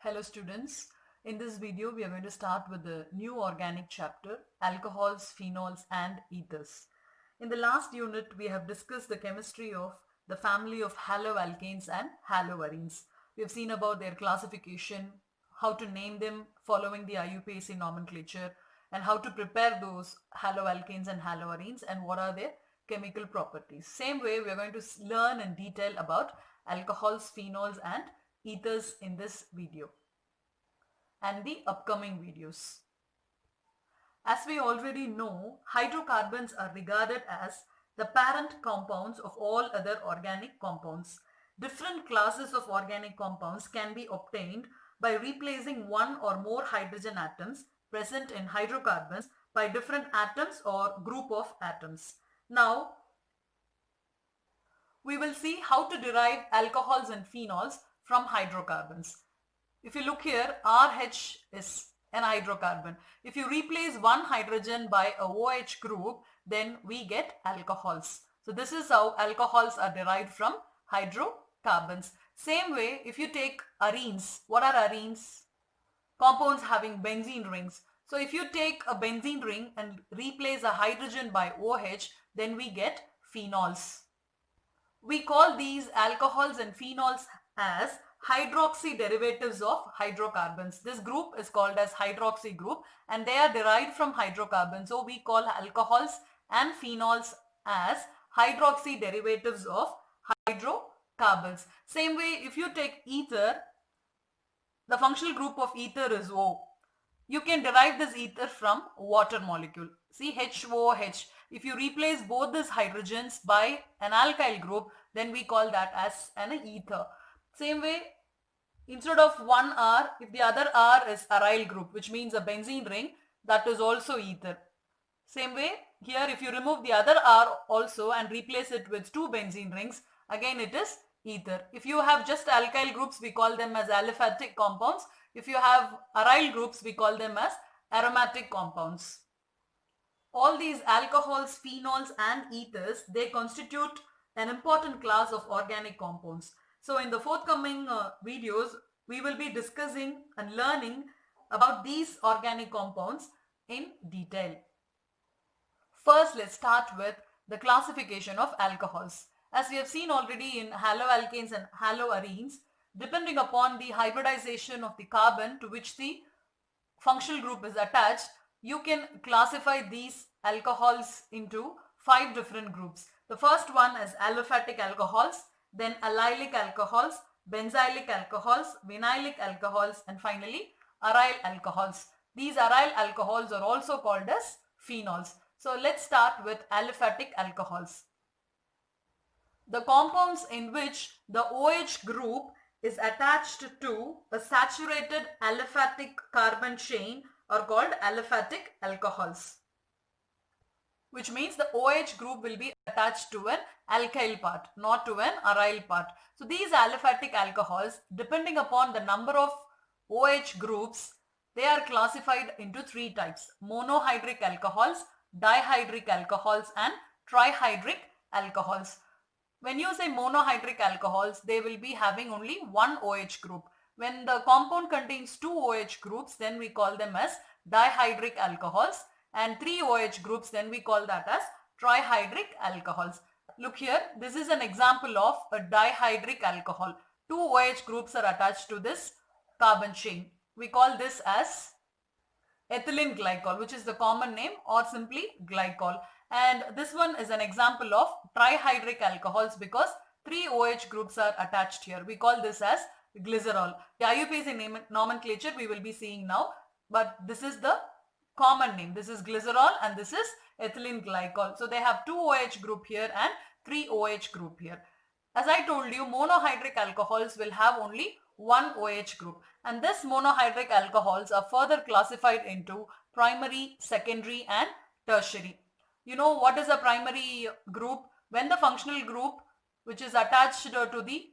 Hello students, in this video we are going to start with the new organic chapter, alcohols, phenols and ethers. In the last unit we have discussed the chemistry of the family of haloalkanes and haloarenes. We have seen about their classification, how to name them following the IUPAC nomenclature, and how to prepare those haloalkanes and haloarenes and what are their chemical properties. Same way we are going to learn in detail about alcohols, phenols and ethers in this video and the upcoming videos. As we already know, hydrocarbons are regarded as the parent compounds of all other organic compounds. Different classes of organic compounds can be obtained by replacing one or more hydrogen atoms present in hydrocarbons by different atoms or group of atoms. Now, we will see how to derive alcohols and phenols from hydrocarbons. If you look here, RH is an hydrocarbon. If you replace one hydrogen by a OH group, then we get alcohols. So this is how alcohols are derived from hydrocarbons. Same way, if you take arenes, what are arenes? Compounds having benzene rings. So if you take a benzene ring and replace a hydrogen by OH, then we get phenols. We call these alcohols and phenols as hydroxy derivatives of hydrocarbons. This group is called as hydroxy group and they are derived from hydrocarbons. So we call alcohols and phenols as hydroxy derivatives of hydrocarbons. Same way, if you take ether, the functional group of ether is O. You can derive this ether from water molecule. See, HOH. If you replace both these hydrogens by an alkyl group, then we call that as an ether. Same way, instead of one R, if the other R is aryl group, which means a benzene ring, that is also ether. Same way, here if you remove the other R also and replace it with two benzene rings, again it is ether. If you have just alkyl groups, we call them as aliphatic compounds. If you have aryl groups, we call them as aromatic compounds. All these alcohols, phenols and ethers, they constitute an important class of organic compounds. So in the forthcoming videos, we will be discussing and learning about these organic compounds in detail. First, let's start with the classification of alcohols. As we have seen already in haloalkanes and haloarenes, depending upon the hybridization of the carbon to which the functional group is attached, you can classify these alcohols into 5 different groups. The first one is aliphatic alcohols, then allylic alcohols, benzylic alcohols, vinylic alcohols, and finally aryl alcohols. These aryl alcohols are also called as phenols. So let's start with aliphatic alcohols. The compounds in which the OH group is attached to a saturated aliphatic carbon chain are called aliphatic alcohols, which means the OH group will be attached to an alkyl part, not to an aryl part. So these aliphatic alcohols, depending upon the number of OH groups, they are classified into 3 types: monohydric alcohols, dihydric alcohols and trihydric alcohols. When you say monohydric alcohols, they will be having only one OH group. When the compound contains 2 OH groups, then we call them as dihydric alcohols, and 3 OH groups, then we call that as trihydric alcohols. Look here, this is an example of a dihydric alcohol. 2 OH groups are attached to this carbon chain. We call this as ethylene glycol, which is the common name, or simply glycol. And this one is an example of trihydric alcohols because 3 OH groups are attached here. We call this as glycerol. The IUPAC nomenclature we will be seeing now, but this is the common name. This is glycerol and this is ethylene glycol. So they have 2 OH group here and 3 OH group here. As I told you, monohydric alcohols will have only one OH group, and this monohydric alcohols are further classified into primary, secondary and tertiary. You know what is a primary group? When the functional group which is attached to the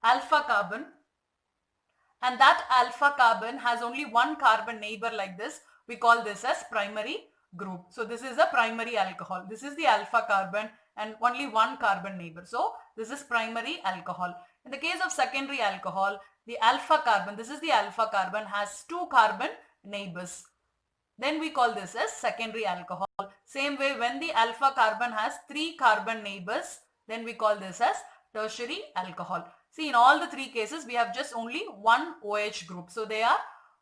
alpha carbon, and that alpha carbon has only one carbon neighbor like this, we call this as primary group. So this is a primary alcohol. This is the alpha carbon and only one carbon neighbor. So this is primary alcohol. In the case of secondary alcohol, the alpha carbon, this is the alpha carbon, has 2 carbon neighbors. Then we call this as secondary alcohol. Same way, when the alpha carbon has 3 carbon neighbors, then we call this as tertiary alcohol. See, in all the 3 cases, we have just only one OH group. So they are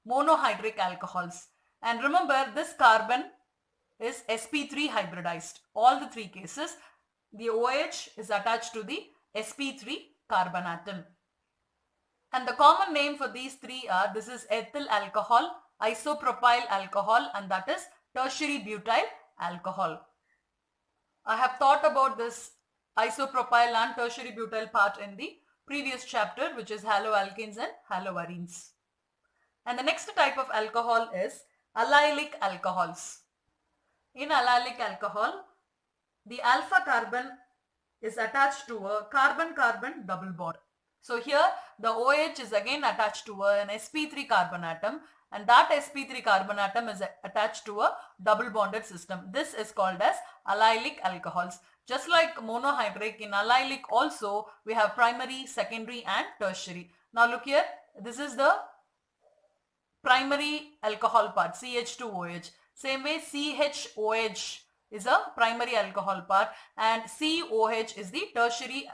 monohydric alcohols. And remember, this carbon is sp3 hybridized. All the 3 cases, the OH is attached to the sp3 carbon atom. And the common name for these 3 are, this is ethyl alcohol, isopropyl alcohol, and that is tertiary butyl alcohol. I have thought about this isopropyl and tertiary butyl part in the previous chapter, which is haloalkanes and haloarenes. And the next type of alcohol is allylic alcohols. In allylic alcohol, the alpha carbon is attached to a carbon-carbon double bond. So here the OH is again attached to an sp3 carbon atom, and that sp3 carbon atom is attached to a double bonded system. This is called as allylic alcohols. Just like monohydric, in allylic also we have primary, secondary and tertiary. Now look here, this is the primary alcohol part, CH2OH. Same way, CHOH is a primary alcohol part and COH is the tertiary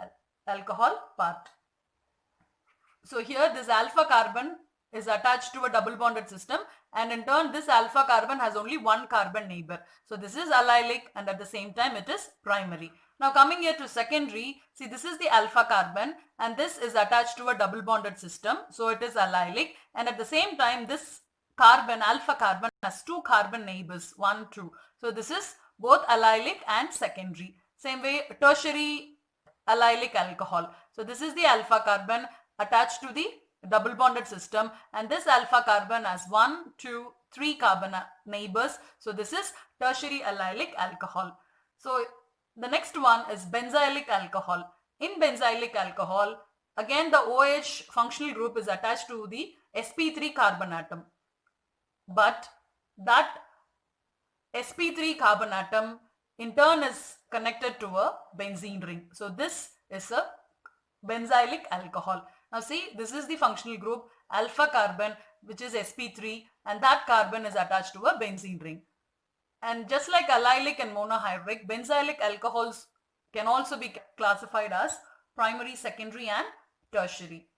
alcohol part. So here this alpha carbon is attached to a double bonded system, and in turn this alpha carbon has only one carbon neighbor. So this is allylic and at the same time it is primary. Now coming here to secondary, see, this is the alpha carbon and this is attached to a double bonded system. So it is allylic, and at the same time this carbon, alpha carbon, has 2 carbon neighbors, 1, 2. So this is both allylic and secondary. Same way, tertiary allylic alcohol. So this is the alpha carbon attached to the double bonded system, and this alpha carbon has 1, 2, 3 carbon neighbors. So this is tertiary allylic alcohol. So the next one is benzylic alcohol. In benzylic alcohol, again the OH functional group is attached to the sp3 carbon atom, but that sp3 carbon atom in turn is connected to a benzene ring. So this is a benzylic alcohol. Now see, this is the functional group alpha carbon, which is sp3, and that carbon is attached to a benzene ring. And just like allylic and monohydric, benzylic alcohols can also be classified as primary, secondary and tertiary.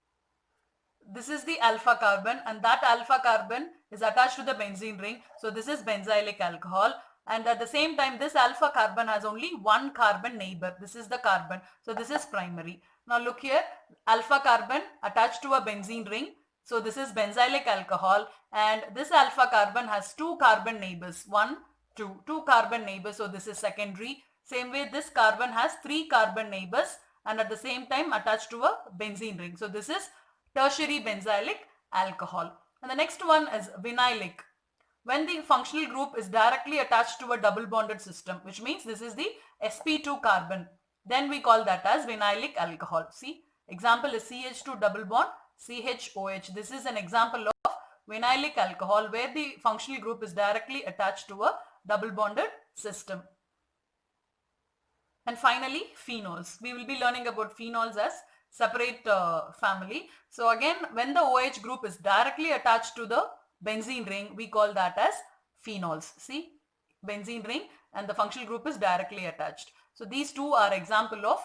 This is the alpha carbon and that alpha carbon is attached to the benzene ring. So this is benzylic alcohol, and at the same time this alpha carbon has only one carbon neighbor. This is the carbon. So this is primary. Now look here, alpha carbon attached to a benzene ring. So this is benzylic alcohol, and this alpha carbon has 2 carbon neighbors, 1, 2, 2 carbon neighbors. So this is secondary. Same way this carbon has 3 carbon neighbors and at the same time attached to a benzene ring. So this is tertiary benzylic alcohol. And the next one is vinylic. When the functional group is directly attached to a double bonded system, which means this is the sp2 carbon, then we call that as vinylic alcohol. See, example is CH2 double bond CHOH. This is an example of vinylic alcohol where the functional group is directly attached to a double bonded system. And finally, phenols. We will be learning about phenols as separate family. So again, when the OH group is directly attached to the benzene ring, we call that as phenols. See, benzene ring and the functional group is directly attached. So these two are example of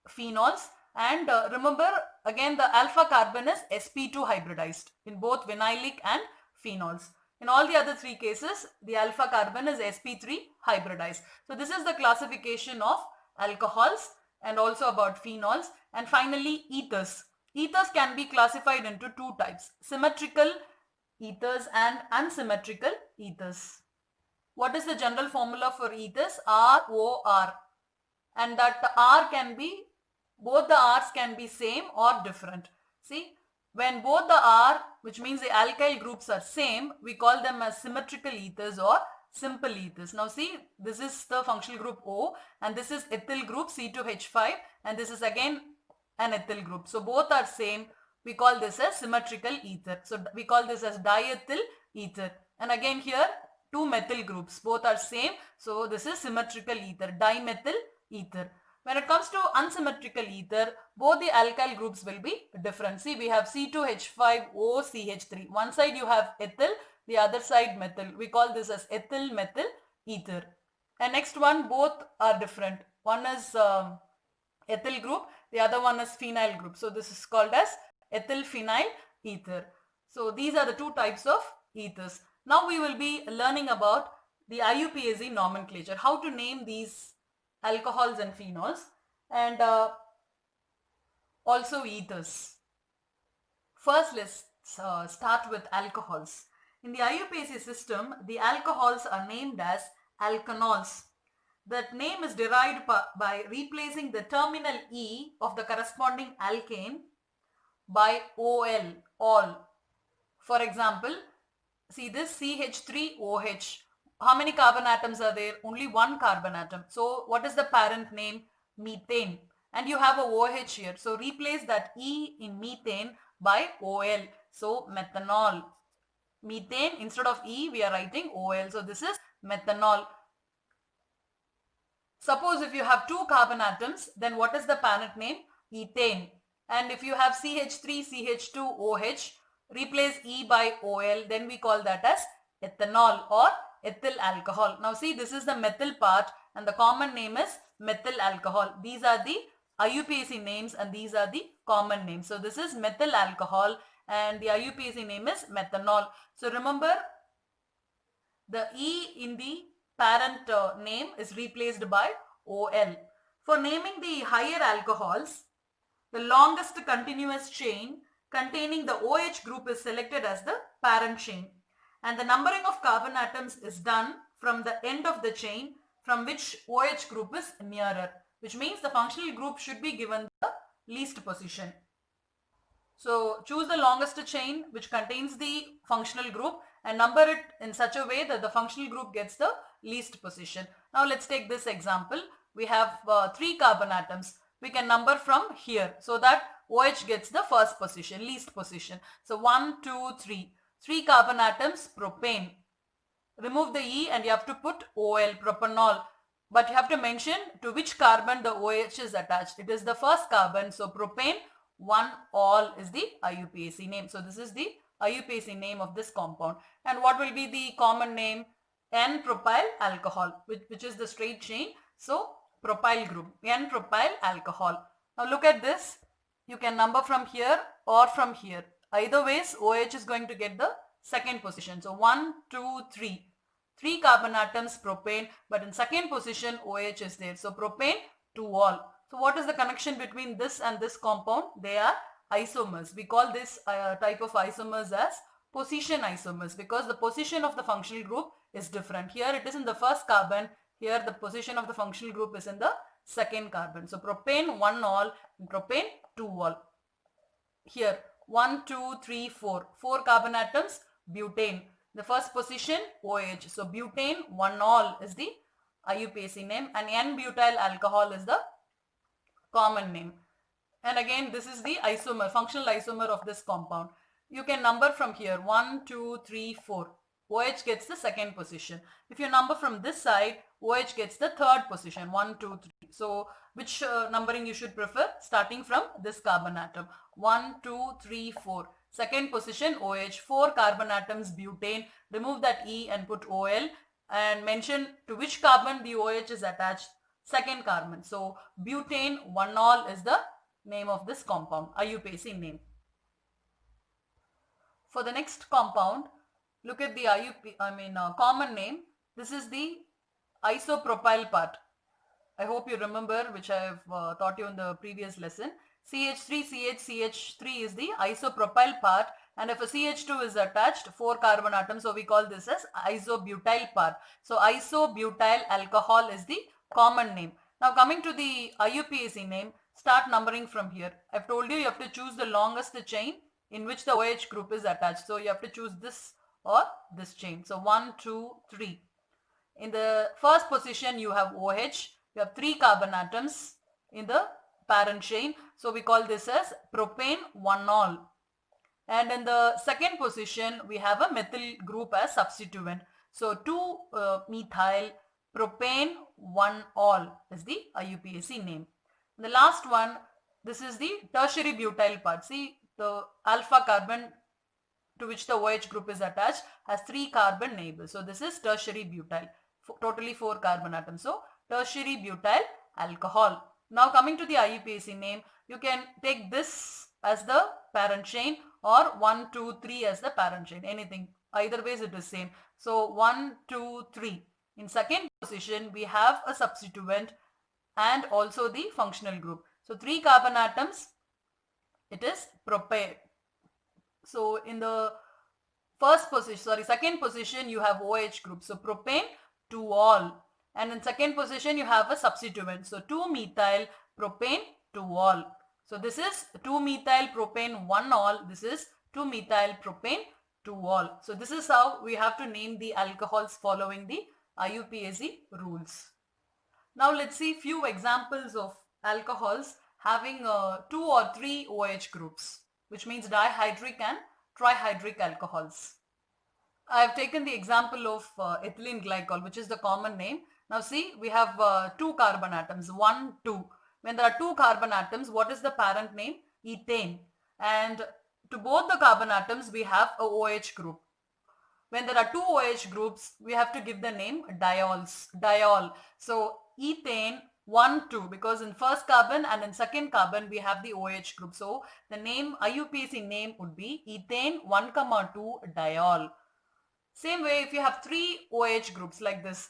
phenols. And remember, again the alpha carbon is sp2 hybridized in both vinylic and phenols. In all the other 3 cases, the alpha carbon is sp3 hybridized. So this is the classification of alcohols and also about phenols. And finally, ethers. Ethers can be classified into 2 types: symmetrical ethers and unsymmetrical ethers. What is the general formula for ethers? ROR. And that the R can be, both the R's can be same or different. See, when both the R, which means the alkyl groups, are same, we call them as symmetrical ethers or simple ethers. Now see, this is the functional group O and this is ethyl group C2H5 and this is again an ethyl group. So both are same. We call this as symmetrical ether. So we call this as diethyl ether. And again here 2 methyl groups, both are same. So this is symmetrical ether, dimethyl ether. When it comes to unsymmetrical ether, both the alkyl groups will be different. See, we have C2H5OCH3. One side you have ethyl, the other side methyl. We call this as ethyl methyl ether. And next one, both are different. One is ethyl group, the other one is phenyl group. So this is called as ethyl phenyl ether. So these are the two types of ethers. Now we will be learning about the IUPAC nomenclature, how to name these alcohols and phenols, and also ethers. First, let's start with alcohols. In the IUPAC system, the alcohols are named as alkanols. That name is derived by replacing the terminal E of the corresponding alkane by OL, all. For example, see this CH3OH. How many carbon atoms are there? Only one carbon atom. So what is the parent name? Methane. And you have a OH here. So replace that E in methane by OL. So methanol. Methane, instead of E, we are writing OL. So this is methanol. Suppose if you have two carbon atoms, then what is the parent name? Ethane. And if you have CH3CH2OH, replace E by OL, then we call that as ethanol or ethyl alcohol. Now see, this is the methyl part and the common name is methyl alcohol. These are the IUPAC names and these are the common names. So this is methyl alcohol and the IUPAC name is methanol. So remember, the E in the parent name is replaced by OL. For naming the higher alcohols, the longest continuous chain containing the OH group is selected as the parent chain, and the numbering of carbon atoms is done from the end of the chain from which OH group is nearer, which means the functional group should be given the least position. So choose the longest chain which contains the functional group and number it in such a way that the functional group gets the least position. Now let's take this example. We have 3 carbon atoms. We can number from here so that OH gets the first position, least position. So 1, 2, 3. 3 carbon atoms, propane. Remove the E and you have to put OL, propanol. But you have to mention to which carbon the OH is attached. It is the first carbon. So propane 1-ol is the IUPAC name. So this is the IUPAC name of this compound. And what will be the common name? N-propyl alcohol, which is the straight chain. So propyl group, N-propyl alcohol. Now look at this. You can number from here or from here. Either ways, OH is going to get the second position. So 1, 2, 3. 3 carbon atoms, propane, but in second position OH is there. So propane 2-ol. So what is the connection between this and this compound? They are isomers. We call this type of isomers as position isomers because the position of the functional group is different. Here it is in the first carbon. Here the position of the functional group is in the second carbon. So propane 1-ol and propane 2-ol. Here 1, 2, 3, 4. 4 carbon atoms, butane. The first position OH. So butane 1-ol is the IUPAC name and N-butyl alcohol is the common name. And again, this is the isomer, functional isomer of this compound. You can number from here 1, 2, 3, 4. OH gets the second position. If you number from this side, OH gets the third position 1, 2, 3. So which numbering you should prefer? Starting from this carbon atom 1, 2, 3, 4. Second position OH, 4 carbon atoms, butane. Remove that E and put OL and mention to which carbon the OH is attached. Second carbon. So butane 1-ol is the name of this compound, IUPAC name. For the next compound, look at the common name. This is the isopropyl part. I hope you remember, which I have taught you in the previous lesson. CH3 is the isopropyl part, and if a CH2 is attached, 4 carbon atoms, so we call this as isobutyl part. So isobutyl alcohol is the common name. Now coming to the IUPAC name, start numbering from here. I've told you have to choose the longest chain in which the OH group is attached. So you have to choose this or this chain. So 1, 2, 3. In the first position you have OH. You have 3 carbon atoms in the parent chain. So we call this as propane 1-ol. And in the second position we have a methyl group as substituent. So 2-methyl propane 1-ol is the IUPAC name. The last one, this is the tertiary butyl part. See, the alpha carbon to which the OH group is attached has 3 carbon neighbors. So this is tertiary butyl, totally 4 carbon atoms. So tertiary butyl alcohol. Now coming to the IUPAC name, you can take this as the parent chain or 1, 2, 3 as the parent chain. Anything, either ways it is same. So 1, 2, 3. In second position, we have a substituent and also the functional group. So 3 carbon atoms, it is propane. So in the second position, you have OH group. So propane 2-ol. And in second position, you have a substituent. So 2-methyl propane 2-ol. So this is 2-methyl propane 1-ol. This is 2-methyl propane 2-ol. So this is how we have to name the alcohols following the IUPAC rules. Now let's see few examples of alcohols having 2 or 3 OH groups, which means dihydric and trihydric alcohols. I have taken the example of ethylene glycol, which is the common name. Now see, we have 2 carbon atoms, 1, 2. When there are 2 carbon atoms, what is the parent name? Ethane. And to both the carbon atoms, we have a OH group. When there are 2 OH groups, we have to give the name diols, diol. So ethane 1, 2, because in first carbon and in second carbon we have the OH group. So the name, IUPAC name would be ethane 1, 2 diol. Same way, if you have 3 OH groups like this,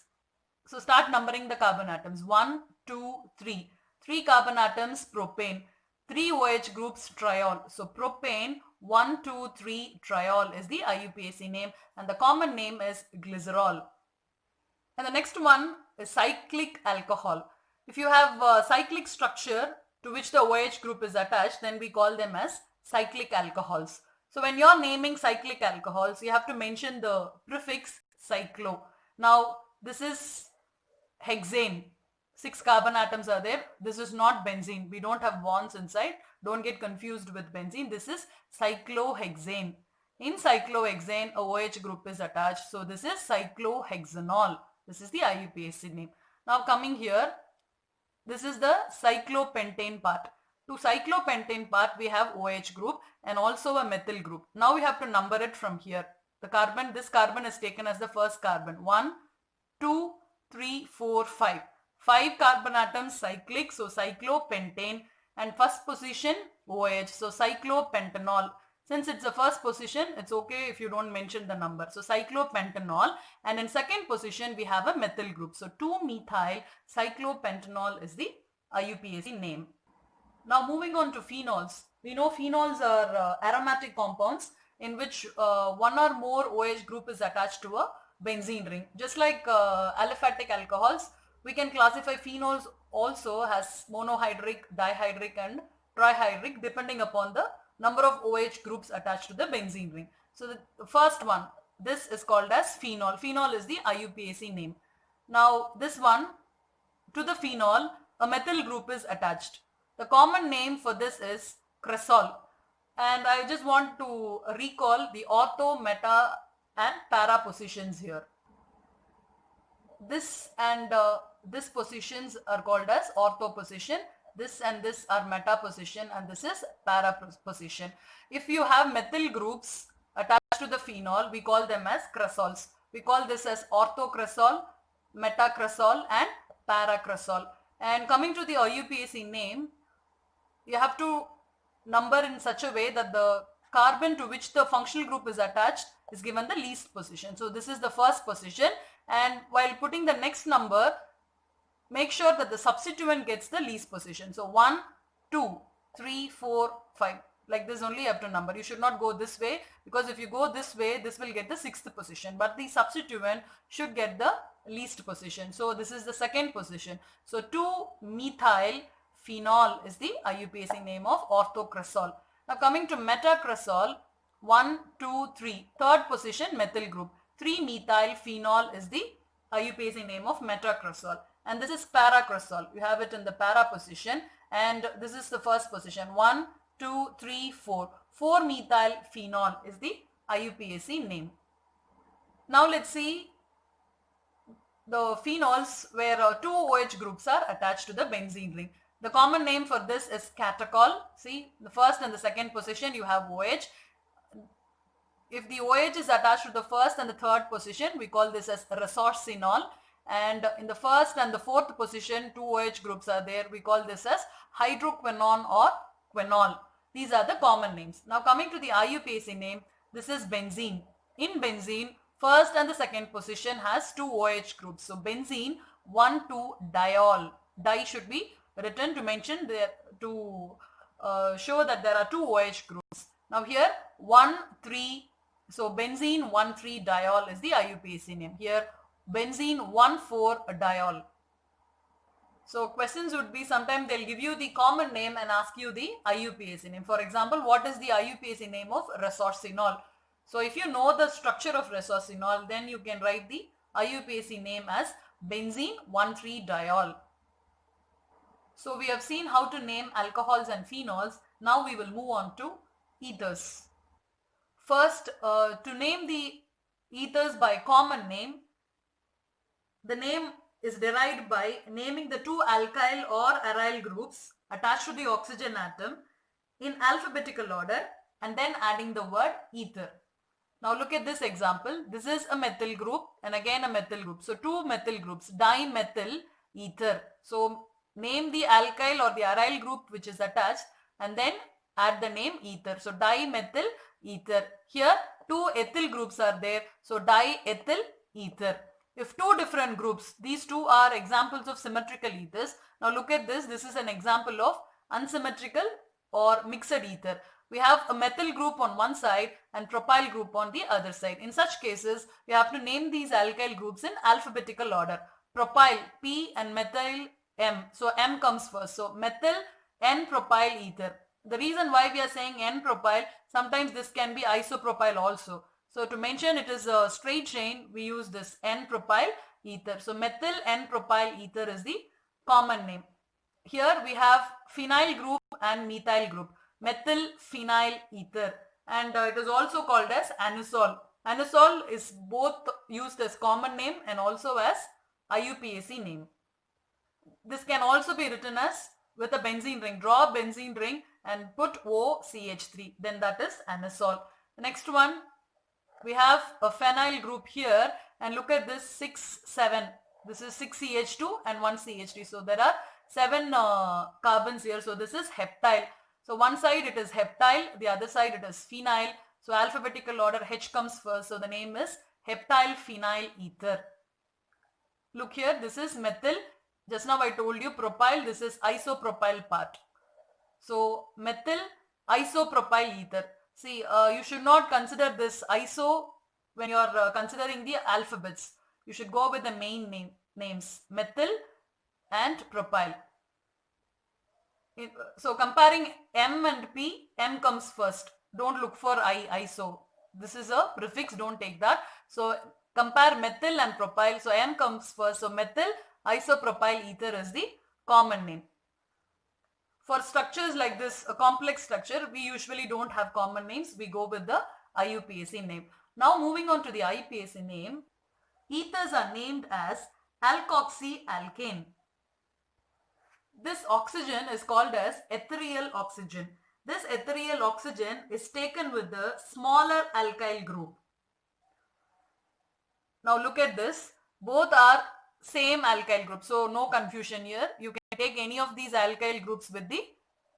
so start numbering the carbon atoms. 1, 2, 3. 3 carbon atoms propane. 3 OH groups triol. So propane 1, 2, 3 triol is the IUPAC name, and the common name is glycerol. And the next one is cyclic alcohol. If you have a cyclic structure to which the OH group is attached, then we call them as cyclic alcohols. So when you're naming cyclic alcohols, you have to mention the prefix cyclo. Now this is hexane. 6 carbon atoms are there. This is not benzene. We don't have bonds inside. Don't get confused with benzene. This is cyclohexane. In cyclohexane, a OH group is attached. So this is cyclohexanol. This is the IUPAC name. Now coming here, this is the cyclopentane part. To cyclopentane part, we have OH group and also a methyl group. Now we have to number it from here. This carbon is taken as the first carbon. 1, 2, 3, 4, 5. 5 carbon atoms cyclic, so cyclopentane, and first position OH, so cyclopentanol. Since it's the first position, it's okay if you don't mention the number. So cyclopentanol, and in second position we have a methyl group. So 2-methyl cyclopentanol is the IUPAC name. Now moving on to phenols. We know phenols are aromatic compounds in which one or more OH group is attached to a benzene ring. Just like aliphatic alcohols, we can classify phenols also as monohydric, dihydric and trihydric depending upon the number of OH groups attached to the benzene ring. So the first one, this is called as phenol. Phenol is the IUPAC name. Now this one, to the phenol, a methyl group is attached. The common name for this is cresol. And I just want to recall the ortho, meta and para positions here. This and this positions are called as ortho position. This and this are meta position and this is para position. If you have methyl groups attached to the phenol, we call them as cresols. We call this as orthocresol, metacresol and paracresol. And coming to the IUPAC name, you have to number in such a way that the carbon to which the functional group is attached is given the least position. So this is the first position, and while putting the next number, make sure that the substituent gets the least position. So 1, 2, 3, 4, 5. Like this only you have to number. You should not go this way, because if you go this way, this will get the 6th position. But the substituent should get the least position. So this is the second position. So 2-methyl phenol is the IUPAC name of orthocresol. Now coming to metacresol, 1, 2, 3. Third position methyl group. 3-methyl phenol is the IUPAC name of metacresol. And this is paracresol. You have it in the para position, and this is the first position. 1, 2, 3, 4. 4-methyl phenol is the IUPAC name. Now let's see the phenols where 2 OH groups are attached to the benzene ring. The common name for this is catechol. See, the first and the second position you have OH. If the OH is attached to the first and the third position, we call this as resorcinol. And in the first and the fourth position, two OH groups are there. We call this as hydroquinone or quinol. These are the common names. Now coming to the IUPAC name, this is benzene. In benzene, first and the second position has two OH groups. So benzene 1,2-diol. Di should be written to mention there to show that there are two OH groups. Now here 1,3. So benzene 1,3-diol is the IUPAC name. Here benzene 1,4-diol. So questions would be, sometimes they'll give you the common name and ask you the IUPAC name. For example, what is the IUPAC name of resorcinol? So if you know the structure of resorcinol, then you can write the IUPAC name as benzene 1,3-diol. So we have seen how to name alcohols and phenols. Now we will move on to ethers. First, to name the ethers by common name, the name is derived by naming the two alkyl or aryl groups attached to the oxygen atom in alphabetical order and then adding the word ether. Now look at this example. This is a methyl group and again a methyl group. So two methyl groups, dimethyl ether. So name the alkyl or the aryl group which is attached and then add the name ether. So dimethyl ether. Here two ethyl groups are there. So diethyl ether. If two different groups, these two are examples of symmetrical ethers. Now look at this. This is an example of unsymmetrical or mixed ether. We have a methyl group on one side and propyl group on the other side. In such cases, we have to name these alkyl groups in alphabetical order. Propyl P and methyl M. So M comes first. So methyl N-propyl ether. The reason why we are saying N-propyl, sometimes this can be isopropyl also. So to mention it is a straight chain, we use this N-propyl ether. So methyl N-propyl ether is the common name. Here we have phenyl group and methyl group. Methyl phenyl ether, and it is also called as anisole. Anisole is both used as common name and also as IUPAC name. This can also be written as with a benzene ring. Draw a benzene ring and put OCH3. Then that is anisole. The next one, we have a phenyl group here and look at this 6, 7. This is 6 CH2 and 1 CH3. So there are 7 carbons here. So this is heptyl. So one side it is heptyl, the other side it is phenyl. So alphabetical order H comes first. So the name is heptyl phenyl ether. Look here, this is methyl. Just now I told you propyl, this is isopropyl part. So methyl isopropyl ether. See, you should not consider this iso when you are considering the alphabets. You should go with the main names, methyl and propyl. So comparing M and P, M comes first. Don't look for iso. This is a prefix, don't take that. So compare methyl and propyl. So M comes first. So methyl isopropyl ether is the common name. For structures like this, a complex structure, we usually don't have common names. We go with the IUPAC name. Now moving on to the IUPAC name, ethers are named as alkoxyalkane. This oxygen is called as ethereal oxygen. This ethereal oxygen is taken with the smaller alkyl group. Now look at this. Both are same alkyl group. So no confusion here. You can take any of these alkyl groups with the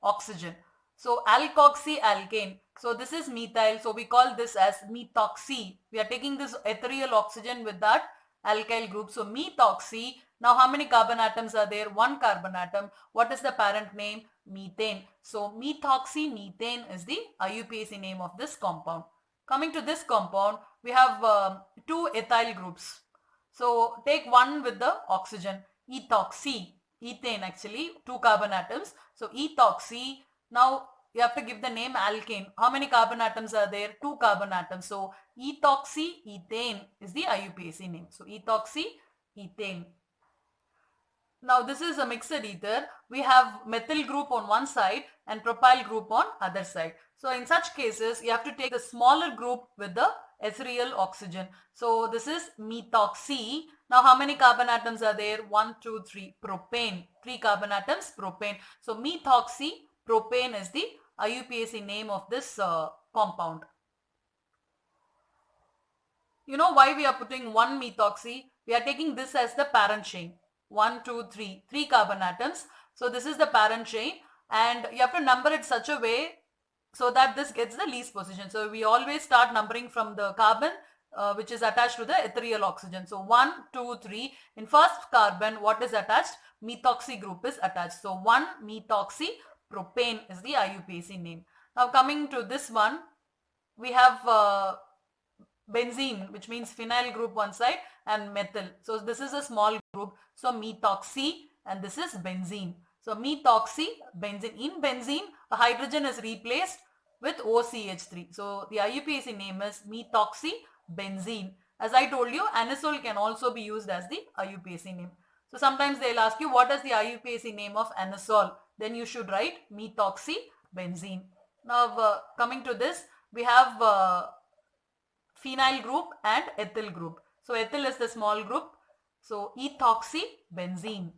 oxygen. So alkoxyalkane. So this is methyl. So we call this as methoxy. We are taking this ethereal oxygen with that alkyl group. So methoxy. Now how many carbon atoms are there? One carbon atom. What is the parent name? Methane. So methoxymethane is the IUPAC name of this compound. Coming to this compound, we have two ethyl groups. So take one with the oxygen, ethoxy, ethane actually, two carbon atoms. So ethoxy. Now you have to give the name alkane. How many carbon atoms are there? Two carbon atoms. So ethoxyethane is the IUPAC name. So ethoxyethane. Now this is a mixed ether. We have methyl group on one side and propyl group on other side. So in such cases, you have to take the smaller group with the ethereal oxygen. So this is methoxy. Now how many carbon atoms are there? 1, 2, 3. Propane. 3 carbon atoms, propane. So methoxy propane is the IUPAC name of this compound. You know why we are putting 1 methoxy? We are taking this as the parent chain. 1, 2, 3. 3 carbon atoms. So this is the parent chain, and you have to number it such a way so that this gets the least position. So we always start numbering from the carbon which is attached to the ethereal oxygen. So 1, 2, 3. In first carbon, what is attached? Methoxy group is attached. So 1 methoxy propane is the IUPAC name. Now coming to this one, we have benzene, which means phenyl group one side, and methyl. So this is a small group. So methoxy, and this is benzene. So methoxy benzene. In benzene, a hydrogen is replaced with OCH3. So the IUPAC name is methoxy benzene. As I told you, anisole can also be used as the IUPAC name. So sometimes they'll ask you, what is the IUPAC name of anisole? Then you should write methoxy benzene. Now coming to this, we have phenyl group and ethyl group. So ethyl is the small group. So ethoxy benzene.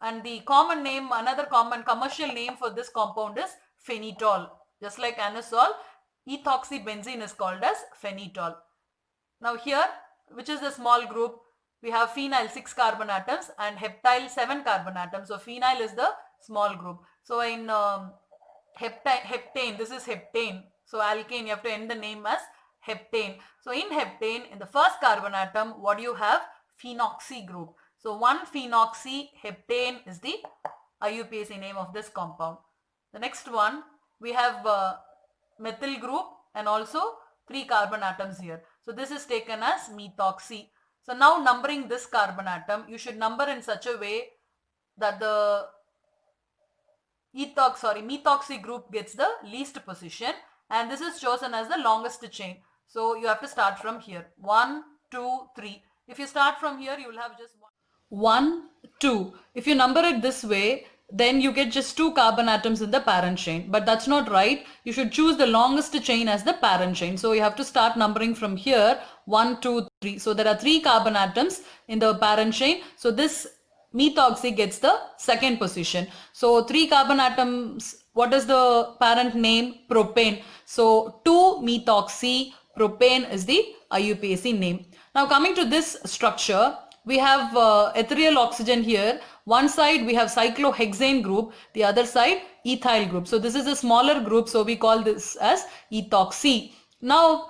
And the common name, another common commercial name for this compound is phenitol. Just like anisole, ethoxy benzene is called as phenitol. Now here, which is the small group? We have phenyl 6 carbon atoms and heptyl 7 carbon atoms. So phenyl is the small group. So in heptane, this is heptane. So alkane, you have to end the name as heptane. So in heptane, in the first carbon atom, what do you have? Phenoxy group. So 1 phenoxy heptane is the IUPAC name of this compound. The next one, we have methyl group and also 3 carbon atoms here. So this is taken as methoxy. So now numbering this carbon atom, you should number in such a way that the methoxy group gets the least position, and this is chosen as the longest chain. So you have to start from here. 1, 2, 3. If you start from here, you will have just 1, 2. If you number it this way, then you get just 2 carbon atoms in the parent chain. But that's not right. You should choose the longest chain as the parent chain. So you have to start numbering from here. 1, 2, 3. So there are 3 carbon atoms in the parent chain. So this methoxy gets the second position. So 3 carbon atoms, what is the parent name? Propane. So 2 methoxy propane is the IUPAC name. Now coming to this structure, we have ethereal oxygen here. One side we have cyclohexane group, the other side ethyl group. So this is a smaller group, so we call this as ethoxy. Now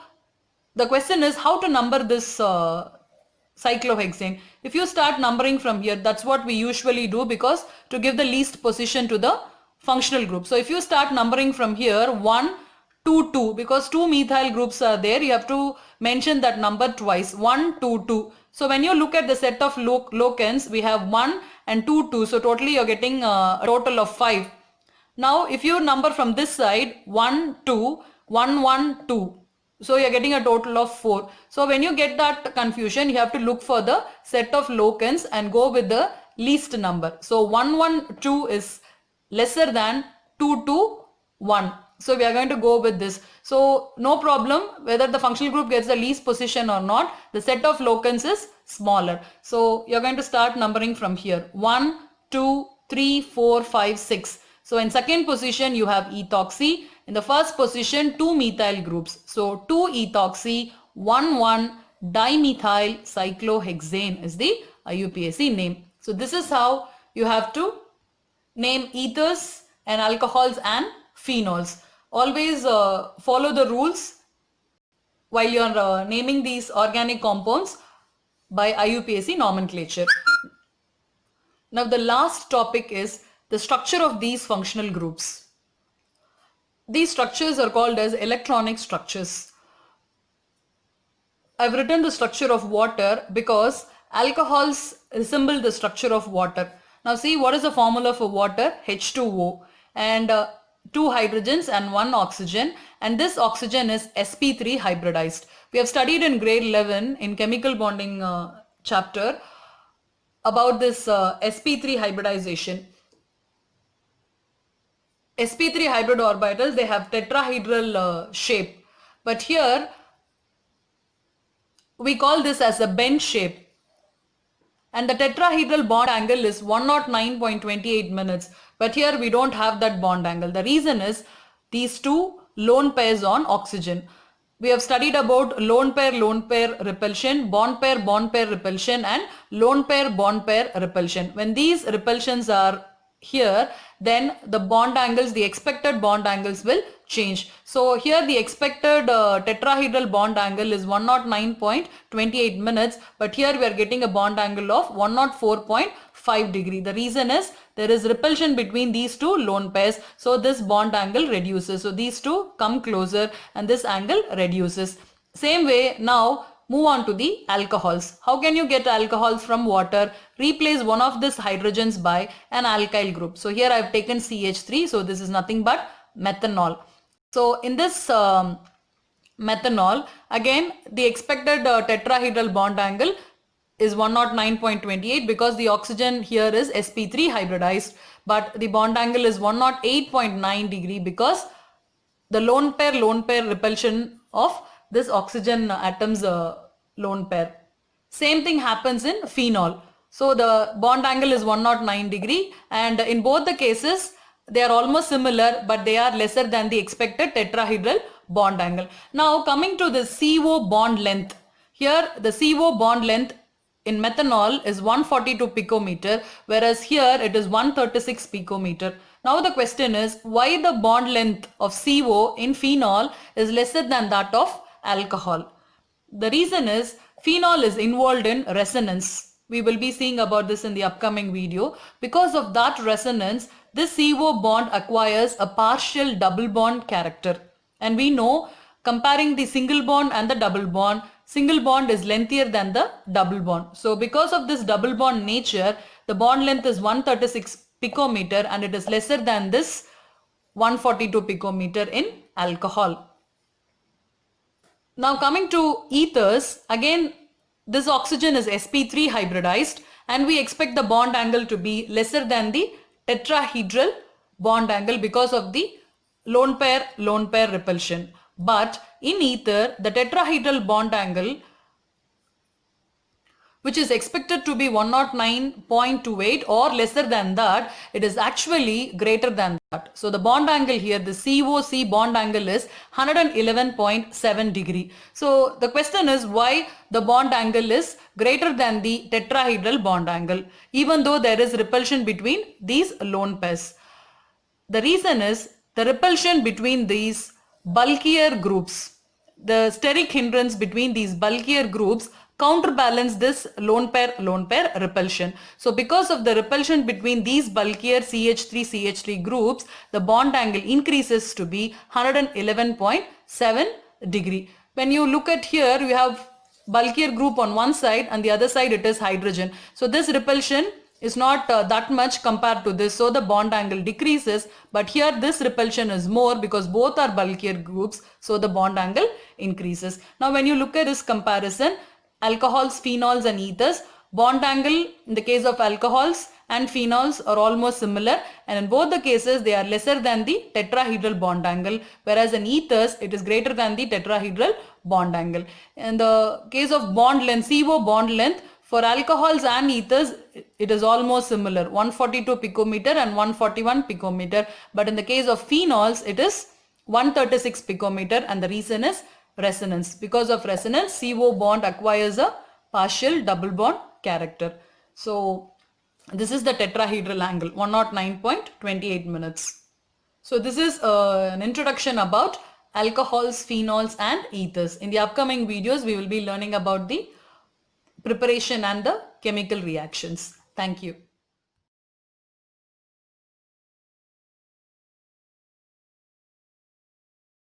the question is how to number this cyclohexane. If you start numbering from here, that's what we usually do, because to give the least position to the functional group. So if you start numbering from here, 1, 2, 2, because 2 methyl groups are there, you have to mention that number twice. 1, 2, 2. So when you look at the set of locants, we have 1 and 2, 2. So totally you're getting a total of 5. Now if you number from this side, 1, 2, 1, 1, 2. So you're getting a total of 4. So when you get that confusion, you have to look for the set of locants and go with the least number. So 1, 1, 2 is lesser than 2, 2, 1. So we are going to go with this. So no problem whether the functional group gets the least position or not. The set of locants is smaller. So you're going to start numbering from here. 1, 2, 3, 4, 5, 6. So in second position you have ethoxy. In the first position 2 methyl groups. So 2 ethoxy, 1, 1 dimethyl cyclohexane is the IUPAC name. So this is how you have to name ethers and alcohols and phenols. Always follow the rules while you are naming these organic compounds by IUPAC nomenclature. Now the last topic is the structure of these functional groups. These structures are called as electronic structures. I've written the structure of water because alcohols resemble the structure of water. Now see, what is the formula for water? H2O, and 2 hydrogens and 1 oxygen, and this oxygen is sp3 hybridized. We have studied in grade 11 in chemical bonding chapter about this sp3 hybridization. sp3 hybrid orbitals, they have tetrahedral shape, but here we call this as a bend shape, and the tetrahedral bond angle is 109.28 minutes, but here we don't have that bond angle. The reason is these two lone pairs on oxygen. We have studied about lone pair repulsion, bond pair repulsion, and lone pair bond pair repulsion. When these repulsions are here, then the bond angles, the expected bond angles will change. So here the expected tetrahedral bond angle is 109.28 minutes, but here we are getting a bond angle of 104.5 degree. The reason is there is repulsion between these two lone pairs, so this bond angle reduces. So these two come closer and this angle reduces. Same way, now move on to the alcohols. How can you get alcohols from water? Replace one of these hydrogens by an alkyl group. So here I have taken CH3, so this is nothing but methanol. So in this methanol, again the expected tetrahedral bond angle is 109.28 because the oxygen here is sp3 hybridized, but the bond angle is 108.9 degree because the lone pair repulsion of this oxygen atoms lone pair. Same thing happens in phenol. So the bond angle is 109 degree, and in both the cases they are almost similar, but they are lesser than the expected tetrahedral bond angle. Now coming to the CO bond length. Here the CO bond length in methanol is 142 picometer, whereas here it is 136 picometer. Now the question is, why the bond length of CO in phenol is lesser than that of alcohol? The reason is phenol is involved in resonance. We will be seeing about this in the upcoming video. Because of that resonance, this CO bond acquires a partial double bond character. And we know, comparing the single bond and the double bond, single bond is lengthier than the double bond. So because of this double bond nature, the bond length is 136 picometer and it is lesser than this 142 picometer in alcohol. Now coming to ethers, again this oxygen is sp3 hybridized and we expect the bond angle to be lesser than the tetrahedral bond angle because of the lone pair repulsion. But in ether, the tetrahedral bond angle, which is expected to be 109.28 or lesser than that, it is actually greater than that. So the bond angle here, the COC bond angle is 111.7 degree. So the question is why the bond angle is greater than the tetrahedral bond angle, even though there is repulsion between these lone pairs. The reason is the repulsion between these bulkier groups, the steric hindrance between these bulkier groups counterbalance this lone pair repulsion. So because of the repulsion between these bulkier CH3 groups, the bond angle increases to be 111.7 degree. When you look at here, you have bulkier group on one side and the other side it is hydrogen. So this repulsion is not that much compared to this, so the bond angle decreases, but here this repulsion is more because both are bulkier groups, so the bond angle increases. Now when you look at this comparison, alcohols, phenols and ethers, bond angle in the case of alcohols and phenols are almost similar, and in both the cases they are lesser than the tetrahedral bond angle, whereas in ethers it is greater than the tetrahedral bond angle. In the case of bond length, CO bond length, for alcohols and ethers, it is almost similar, 142 picometer and 141 picometer. But in the case of phenols, it is 136 picometer, and the reason is resonance. Because of resonance, CO bond acquires a partial double bond character. So this is the tetrahedral angle, 109.28 minutes. So this is an introduction about alcohols, phenols and ethers. In the upcoming videos, we will be learning about the preparation and the chemical reactions. Thank you.